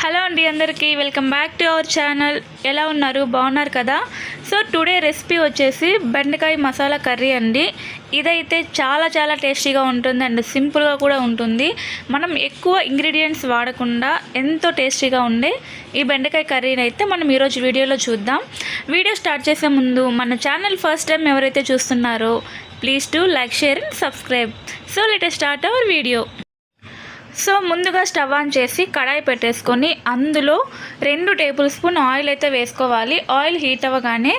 Hello అండి అందరికీ welcome back to our channel. ఎలా ఉన్నారు? బాగున్నారు కదా? సో టుడే రెసిపీ వచ్చేసి బెండకాయ మసాలా కర్రీ అండి. ఇదైతే చాలా టేస్టీగా ఉంటుంది అండ్ సింపుల్గా కూడా ఉంటుంది. మనం ఎక్కువ ఇంగ్రీడియంట్స్ వాడకుండా ఎంతో టేస్టీగా ఉండే ఈ బెండకాయ కర్రీని అయితే మనం ఈరోజు వీడియోలో చూద్దాం. వీడియో స్టార్ట్ చేసే ముందు మన ఛానల్ ఫస్ట్ టైం ఎవరైతే చూస్తున్నారో please to like, share and subscribe. So let us start our video. So ముందుగా స్టవ్ ఆన్ చేసి కడాయి పెట్టేసుకొని అందులో 2 టేబుల్ స్పూన్ ఆయిల్ అయితే వేసుకోవాలి. ఆయిల్ హీట్ అవ్వగానే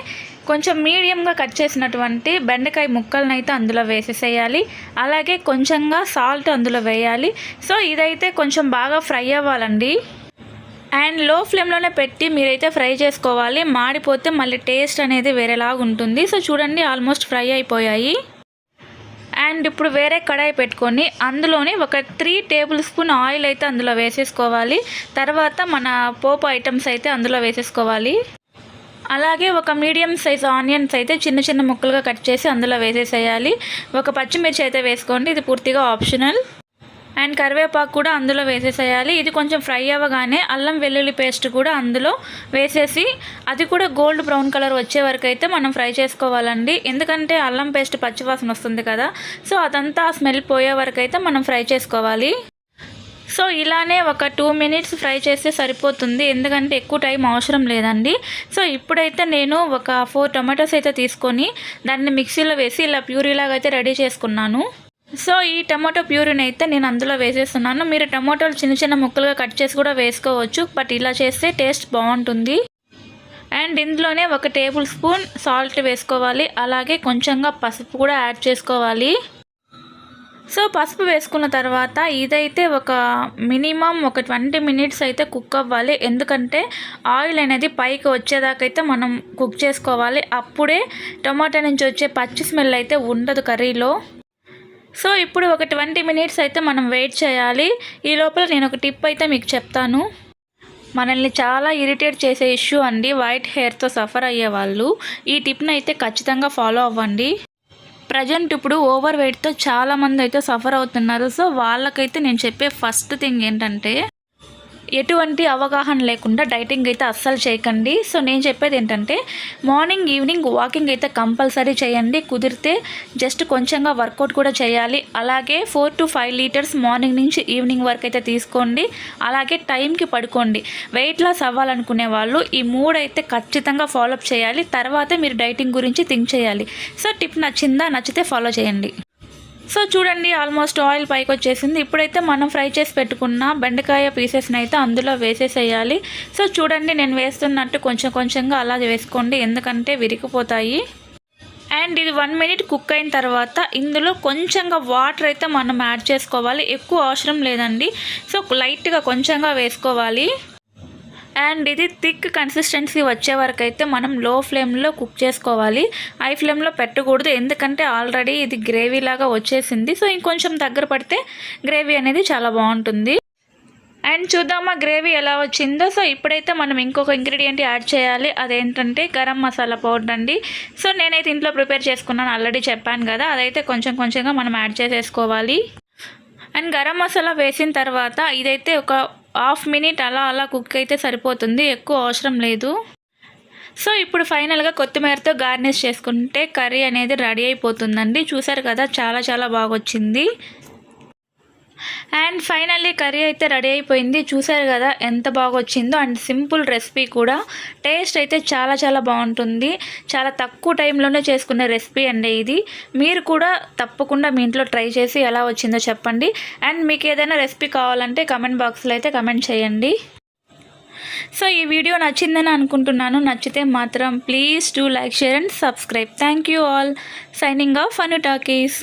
కొంచెం మీడియంగా కట్ చేసినటువంటి బెండకాయ ముక్కలను అయితే అందులో వేసేసేయాలి. అలాగే కొంచెంగా సాల్ట్ అందులో వేయాలి. సో ఇదైతే కొంచెం బాగా ఫ్రై అవ్వాలండి. అండ్ లో ఫ్లేమ్లోనే పెట్టి మీరైతే ఫ్రై చేసుకోవాలి. మాడిపోతే మళ్ళీ టేస్ట్ అనేది వేరేలాగా ఉంటుంది. సో చూడండి, ఆల్మోస్ట్ ఫ్రై అయిపోయాయి. అండ్ ఇప్పుడు వేరే కడాయి పెట్టుకొని అందులోని ఒక 3 టేబుల్ స్పూన్ ఆయిల్ అయితే అందులో వేసేసుకోవాలి. తర్వాత మన పోపు ఐటమ్స్ అయితే అందులో వేసేసుకోవాలి. అలాగే ఒక మీడియం సైజ్ ఆనియన్స్ అయితే చిన్న ముక్కలుగా కట్ చేసి అందులో వేసేసేయాలి. ఒక పచ్చిమిర్చి అయితే వేసుకోండి, ఇది పూర్తిగా ఆప్షనల్. అండ్ కరివేపాకు కూడా అందులో వేసేసేయాలి. ఇది కొంచెం ఫ్రై అవ్వగానే అల్లం వెల్లుల్లి పేస్ట్ కూడా అందులో వేసేసి అది కూడా గోల్డ్ బ్రౌన్ కలర్ వచ్చే వరకు అయితే మనం ఫ్రై చేసుకోవాలండి. ఎందుకంటే అల్లం పేస్ట్ పచ్చివాసన వస్తుంది కదా, సో అదంతా స్మెల్ పోయే వరకు అయితే మనం ఫ్రై చేసుకోవాలి. సో ఇలానే ఒక 2 మినిట్స్ ఫ్రై చేస్తే సరిపోతుంది, ఎందుకంటే ఎక్కువ టైం అవసరం లేదండి. సో ఇప్పుడైతే నేను ఒక 4 టొమాటోస్ అయితే తీసుకొని దాన్ని మిక్సీలో వేసి ఇలా ప్యూరీలాగా అయితే రెడీ చేసుకున్నాను. సో ఈ టమాటో ప్యూరీని అయితే నేను అందులో వేసేస్తున్నాను. మీరు టమాటోలు చిన్న ముక్కలుగా కట్ చేసి కూడా వేసుకోవచ్చు, బట్ ఇలా చేస్తే టేస్ట్ బాగుంటుంది. అండ్ ఇందులోనే ఒక టేబుల్ స్పూన్ సాల్ట్ వేసుకోవాలి. అలాగే కొంచెంగా పసుపు కూడా యాడ్ చేసుకోవాలి. సో పసుపు వేసుకున్న తర్వాత ఇదైతే ఒక మినిమం ఒక 20 మినిట్స్ అయితే కుక్ అవ్వాలి. ఎందుకంటే ఆయిల్ అనేది పైకి వచ్చేదాకైతే మనం కుక్ చేసుకోవాలి. అప్పుడే టమాటా నుంచి వచ్చే పచ్చి స్మెల్ అయితే ఉండదు కర్రీలో. సో ఇప్పుడు ఒక 20 మినిట్స్ అయితే మనం వెయిట్ చేయాలి. ఈ లోపల నేను ఒక టిప్ అయితే మీకు చెప్తాను. మనల్ని చాలా ఇరిటేట్ చేసే ఇష్యూ అండి, వైట్ హెయిర్తో సఫర్ అయ్యే వాళ్ళు. ఈ టిప్ని అయితే ఖచ్చితంగా ఫాలో అవ్వండి. ప్రజెంట్ ఇప్పుడు ఓవర్ వెయిట్తో చాలామంది అయితే సఫర్ అవుతున్నారు. సో వాళ్ళకైతే నేను చెప్పే ఫస్ట్ థింగ్ ఏంటంటే, ఎటువంటి అవగాహన లేకుండా డైటింగ్ అయితే అస్సలు చేయకండి. సో నేను చెప్పేది ఏంటంటే, మార్నింగ్ ఈవినింగ్ వాకింగ్ అయితే కంపల్సరీ చేయండి. కుదిరితే జస్ట్ కొంచెంగా వర్కౌట్ కూడా చేయాలి. అలాగే 4 to 5 లీటర్స్ మార్నింగ్ నుంచి ఈవినింగ్ వరకు అయితే తీసుకోండి. అలాగే టైంకి పడుకోండి. వెయిట్ లాస్ అవ్వాలనుకునే వాళ్ళు ఈ 3 అయితే ఖచ్చితంగా ఫాలోఅప్ చేయాలి. తర్వాత మీరు డైటింగ్ గురించి థింక్ చేయాలి. సో టిప్ నచ్చిందా? నచ్చితే ఫాలో చేయండి. సో చూడండి, ఆల్మోస్ట్ ఆయిల్ పైకి వచ్చేసింది. ఇప్పుడైతే మనం ఫ్రై చేసి పెట్టుకున్న బెండకాయ పీసెస్ని అయితే అందులో వేసేసేయాలి. సో చూడండి, నేను వేస్తున్నట్టు కొంచెంగా అలా వేసుకోండి, ఎందుకంటే విరిగిపోతాయి. అండ్ ఇది 1 మినిట్ కుక్ అయిన తర్వాత ఇందులో కొంచెంగా వాటర్ అయితే మనం యాడ్ చేసుకోవాలి. ఎక్కువ అవసరం లేదండి. సో లైట్గా కొంచెంగా వేసుకోవాలి. అండ్ ఇది థిక్ కన్సిస్టెన్సీ వచ్చే వరకు అయితే మనం లో ఫ్లేమ్లో కుక్ చేసుకోవాలి. హై ఫ్లేమ్లో పెట్టకూడదు, ఎందుకంటే ఆల్రెడీ ఇది గ్రేవీ లాగా వచ్చేసింది. సో ఇంకొంచెం దగ్గర పడితే గ్రేవీ అనేది చాలా బాగుంటుంది. అండ్ చూద్దామా గ్రేవీ ఎలా వచ్చిందో. సో ఇప్పుడైతే మనం ఇంకొక ఇంగ్రీడియంట్ యాడ్ చేయాలి. అదేంటంటే గరం మసాలా పౌడర్ అండి. సో నేనైతే ఇంట్లో ప్రిపేర్ చేసుకున్నాను, ఆల్రెడీ చెప్పాను కదా. అదైతే కొంచెంగా మనం యాడ్ చేసేసుకోవాలి. అండ్ గరం మసాలా వేసిన తర్వాత ఇదైతే ఒక 1/2 మినిట్ అలా కుక్ అయితే సరిపోతుంది, ఎక్కువ అవసరం లేదు. సో ఇప్పుడు ఫైనల్గా కొత్తిమీరతో గార్నిష్ చేసుకుంటే కర్రీ అనేది రెడీ అయిపోతుందండి. చూసారు కదా, చాలా బాగా వచ్చింది. అండ్ ఫైనల్లీ కర్రీ అయితే రెడీ అయిపోయింది. చూసారు కదా ఎంత బాగా వచ్చిందో. అండ్ సింపుల్ రెసిపీ కూడా, టేస్ట్ అయితే చాలా బాగుంటుంది. చాలా తక్కువ టైంలోనే చేసుకునే రెసిపీ అండి ఇది. మీరు కూడా తప్పకుండా మీ ఇంట్లో ట్రై చేసి ఎలా వచ్చిందో చెప్పండి. అండ్ మీకు ఏదైనా రెసిపీ కావాలంటే కమెంట్ బాక్స్లో అయితే కమెంట్ చేయండి. సో ఈ వీడియో నచ్చిందని అనుకుంటున్నాను. నచ్చితే మాత్రం please to like, share and subscribe. Thank you all. Signing off Anu talkies.